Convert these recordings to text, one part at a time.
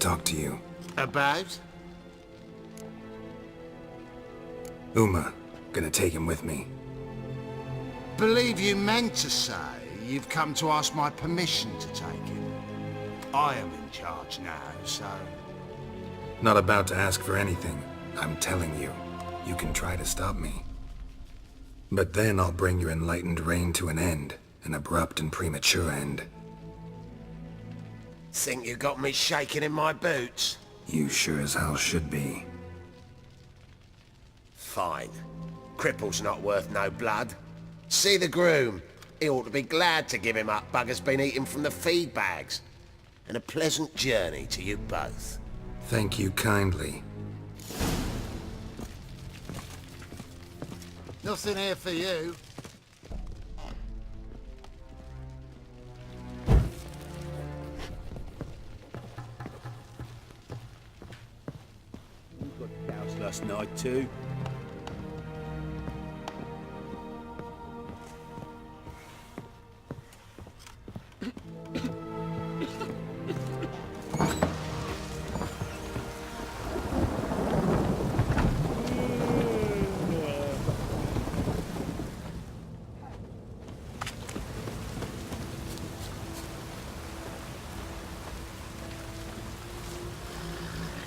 talk to you. About? Uma. Gonna take him with me. Believe you meant to say you've come to ask my permission to take him. I am in charge now, so... Not about to ask for anything. I'm telling you. You can try to stop me. But then I'll bring your enlightened reign to an end. An abrupt and premature end. Think you got me shaking in my boots? You sure as hell should be. Fine. Cripple's not worth no blood. See the groom. He ought to be glad to give him up. Bugger's been eating from the feed bags. And a pleasant journey to you both. Thank you kindly. Nothing here for you. We got doused last night too.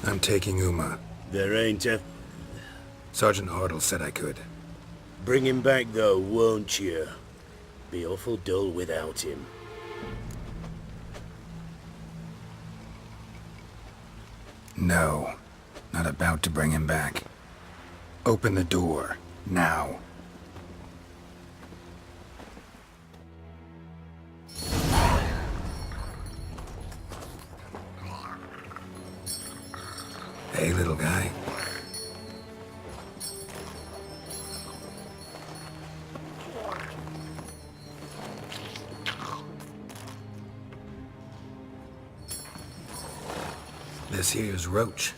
I'm taking Uma. There ain't a... Sergeant Hartle said I could. Bring him back though, won't you? Be awful dull without him. No. Not about to bring him back. Open the door. Now. Hey, little guy. This here's Roach.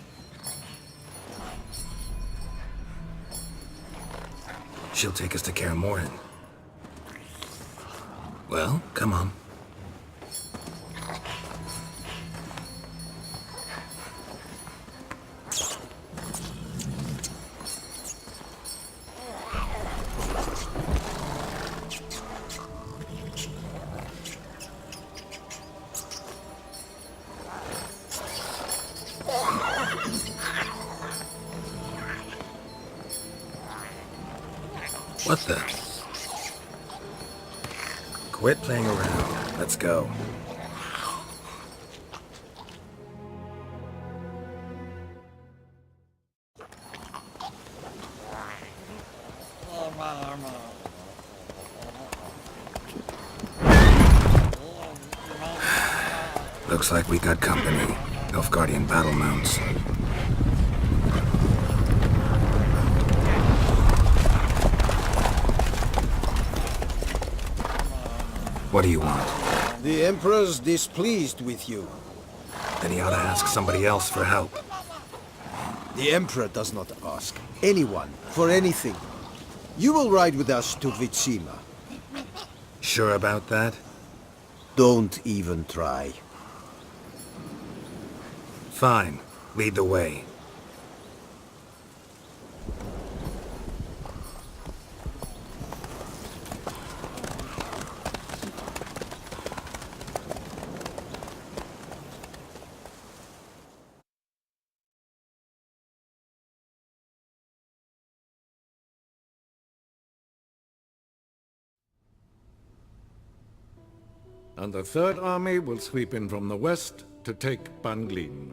She'll take us to Keormohen. Well, come on. What the? Quit playing around. Let's go. Looks like we got company. Nilfgaardian battle mounts. What do you want? The Emperor's displeased with you. Then he ought to ask somebody else for help. The Emperor does not ask anyone for anything. You will ride with us to Vitsima. Sure about that? Don't even try. Fine. Lead the way. And the Third Army will sweep in from the west to take Banglin.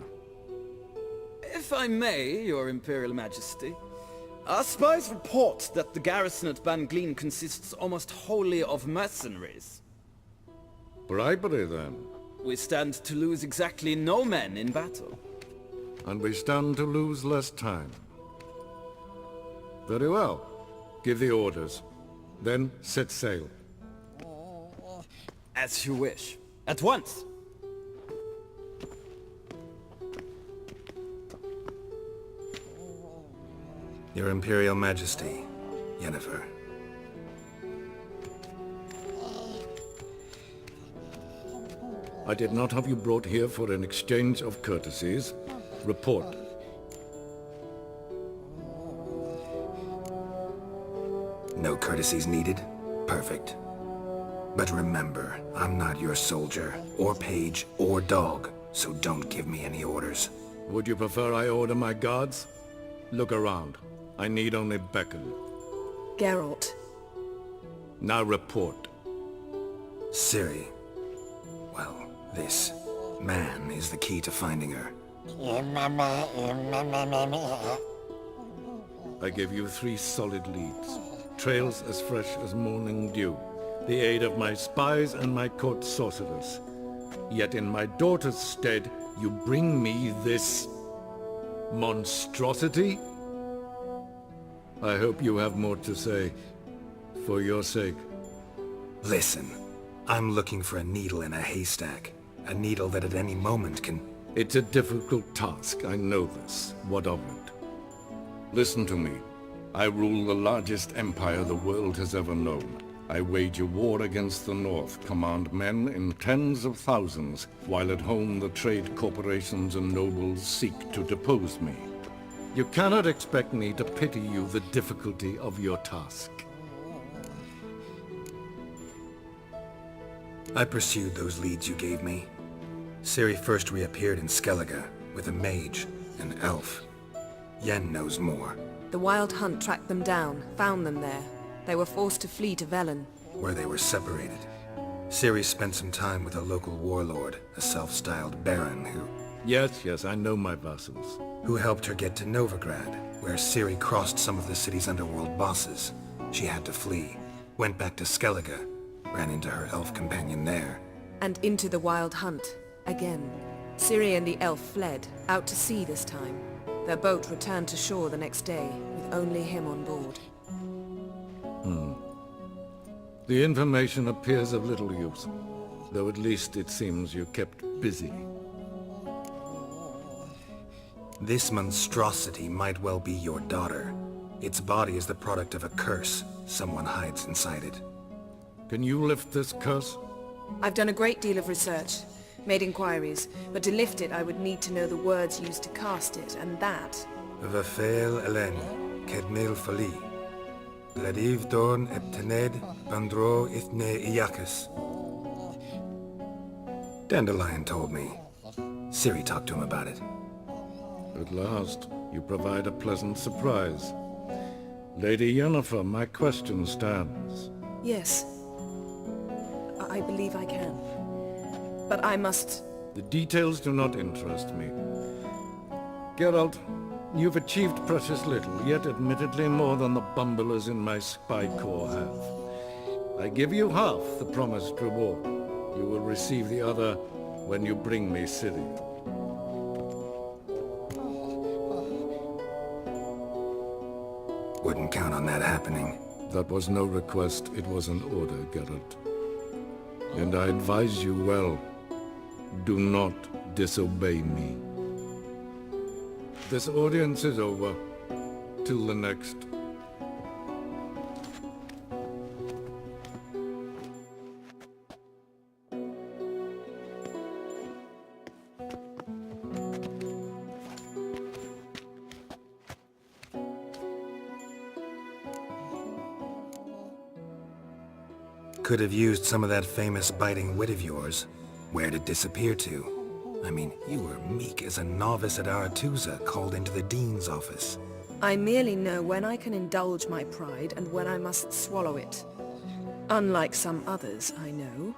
If I may, Your Imperial Majesty, our spies report that the garrison at Banglin consists almost wholly of mercenaries. Bribery, then. We stand to lose exactly no men in battle. And we stand to lose less time. Very well. Give the orders. Then set sail. As you wish. At once! Your Imperial Majesty, Yennefer. I did not have you brought here for an exchange of courtesies. Report. No courtesies needed? Perfect. But remember, I'm not your soldier, or page, or dog, so don't give me any orders. Would you prefer I order my guards? Look around. I need only beckon. Geralt. Now report. Ciri. Well, this man is the key to finding her. I give you 3 solid leads. Trails as fresh as morning dew. The aid of my spies and my court sorcerers. Yet in my daughter's stead, you bring me this monstrosity? I hope you have more to say. For your sake. Listen, I'm looking for a needle in a haystack. A needle that at any moment can... It's a difficult task, I know this. What of it? Listen to me. I rule the largest empire the world has ever known. I wage a war against the North, command men in tens of thousands, while at home the trade corporations and nobles seek to depose me. You cannot expect me to pity you the difficulty of your task. I pursued those leads you gave me. Ciri first reappeared in Skellige, with a mage, an elf. Yen knows more. The Wild Hunt tracked them down, found them there. They were forced to flee to Velen. Where they were separated. Ciri spent some time with a local warlord, a self-styled baron Yes, I know my vassals. who helped her get to Novigrad, where Ciri crossed some of the city's underworld bosses. She had to flee, went back to Skellige, ran into her elf companion there. And into the Wild Hunt, again. Ciri and the elf fled, out to sea this time. Their boat returned to shore the next day, with only him on board. The information appears of little use, though at least it seems you kept busy. This monstrosity might well be your daughter. Its body is the product of a curse. Someone hides inside it. Can you lift this curse? I've done a great deal of research, made inquiries, but to lift it I would need to know the words used to cast it, and that... Vafel Elen, Kedmil Fali. Gladiv Dorn Eptened, Bandro Ithne Iacus. Dandelion told me. Ciri talked to him about it. At last, you provide a pleasant surprise. Lady Yennefer, my question stands. Yes. I believe I can. But I must... The details do not interest me. Geralt, you've achieved precious little, yet admittedly more than the bumblers in my spy corps have. I give you half the promised reward. You will receive the other when you bring me Ciri. Wouldn't count on that happening. That was no request, it was an order, Geralt. And I advise you well, do not disobey me. This audience is over. Till the next. Could have used some of that famous biting wit of yours. Where'd it disappear to? I mean, you were meek as a novice at Aretusa called into the dean's office. I merely know when I can indulge my pride and when I must swallow it. Unlike some others, I know.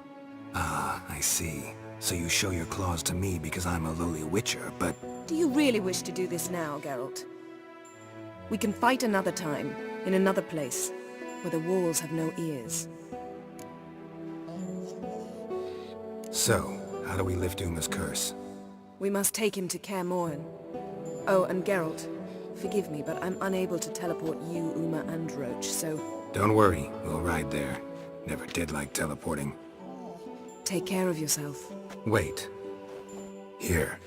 Ah, I see. So you show your claws to me because I'm a lowly witcher, but... Do you really wish to do this now, Geralt? We can fight another time, in another place, where the walls have no ears. So, how do we lift Uma's curse? We must take him to Keormohen. Oh, and Geralt, forgive me, but I'm unable to teleport you, Uma, and Roach, so... Don't worry, we'll ride there. Never did like teleporting. Take care of yourself. Wait. Here.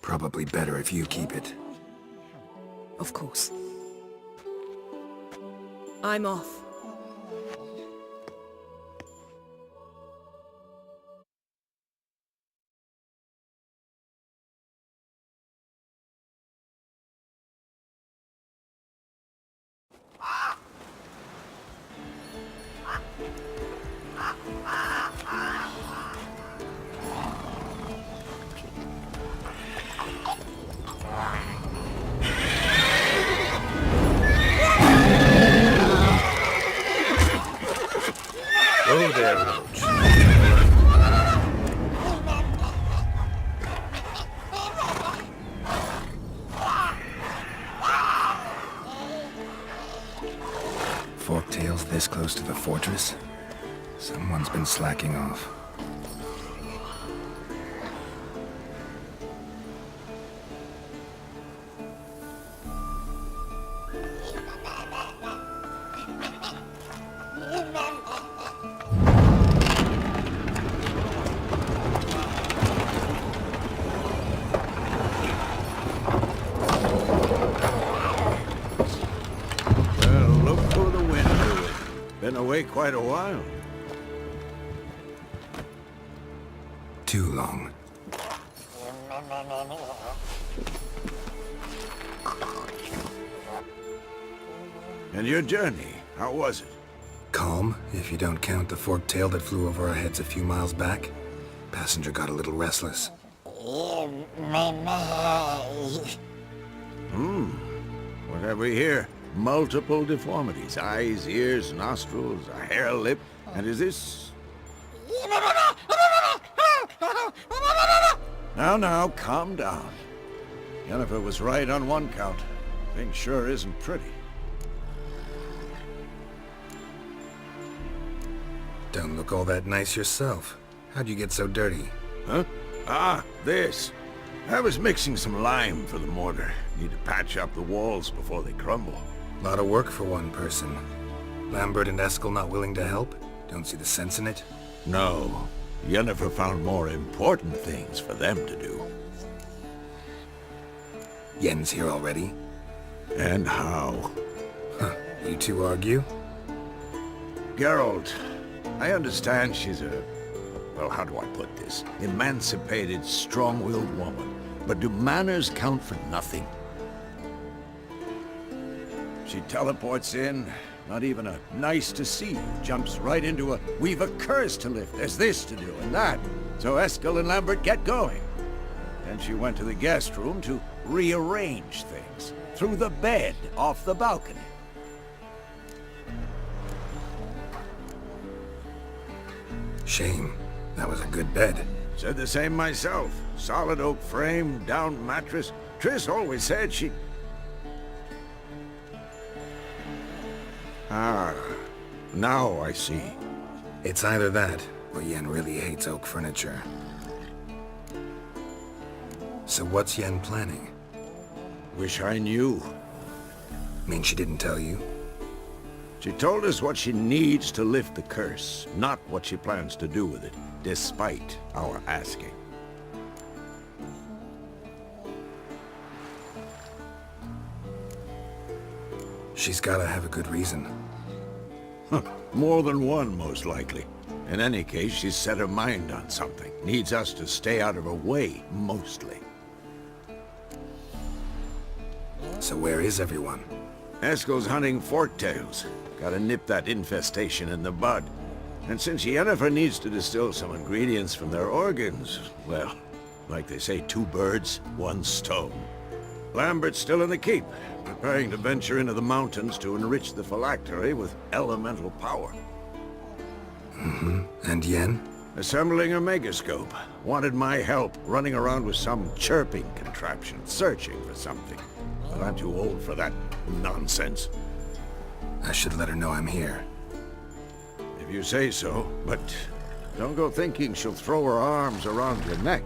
Probably better if you keep it. Of course. I'm off. slacking off. Well, look for the wind, Louis. Been away quite a while. Too long. And your journey, how was it? Calm, if you don't count the forked tail that flew over our heads a few miles back. Passenger got a little restless. What have we here? Multiple deformities. Eyes, ears, nostrils, a hair lip. And is this... Now, calm down. Jennifer was right on one count. Thing sure isn't pretty. Don't look all that nice yourself. How'd you get so dirty? Huh? Ah, this. I was mixing some lime for the mortar. Need to patch up the walls before they crumble. Lot of work for one person. Lambert and Eskel not willing to help? Don't see the sense in it? No. Jennifer found more important things for them to do. Yen's here already? And how? You two argue? Geralt, I understand she's a... well, how do I put this? Emancipated, strong-willed woman. But do manners count for nothing? She teleports in, not even a nice to see you, jumps right into a we've a curse to lift, there's this to do and that. So Eskel and Lambert get going. Then she went to the guest room to rearrange things. Through the bed, off the balcony. Shame. That was a good bed. Said the same myself. Solid oak frame, down mattress. Triss always said she... Ah, now I see. It's either that, or Yen really hates oak furniture. So what's Yen planning? Wish I knew. Mean she didn't tell you? She told us what she needs to lift the curse, not what she plans to do with it, despite our asking. She's gotta have a good reason. More than one, most likely. In any case, she's set her mind on something. Needs us to stay out of her way, mostly. So where is everyone? Eskel's hunting forktails. Gotta nip that infestation in the bud. And since Yennefer needs to distill some ingredients from their organs, well, like they say, 2 birds, 1 stone. Lambert's still in the keep, preparing to venture into the mountains to enrich the phylactery with elemental power. And Yen? Assembling a megascope. Wanted my help running around with some chirping contraption, searching for something. But I'm too old for that nonsense. I should let her know I'm here. If you say so, but don't go thinking she'll throw her arms around your neck.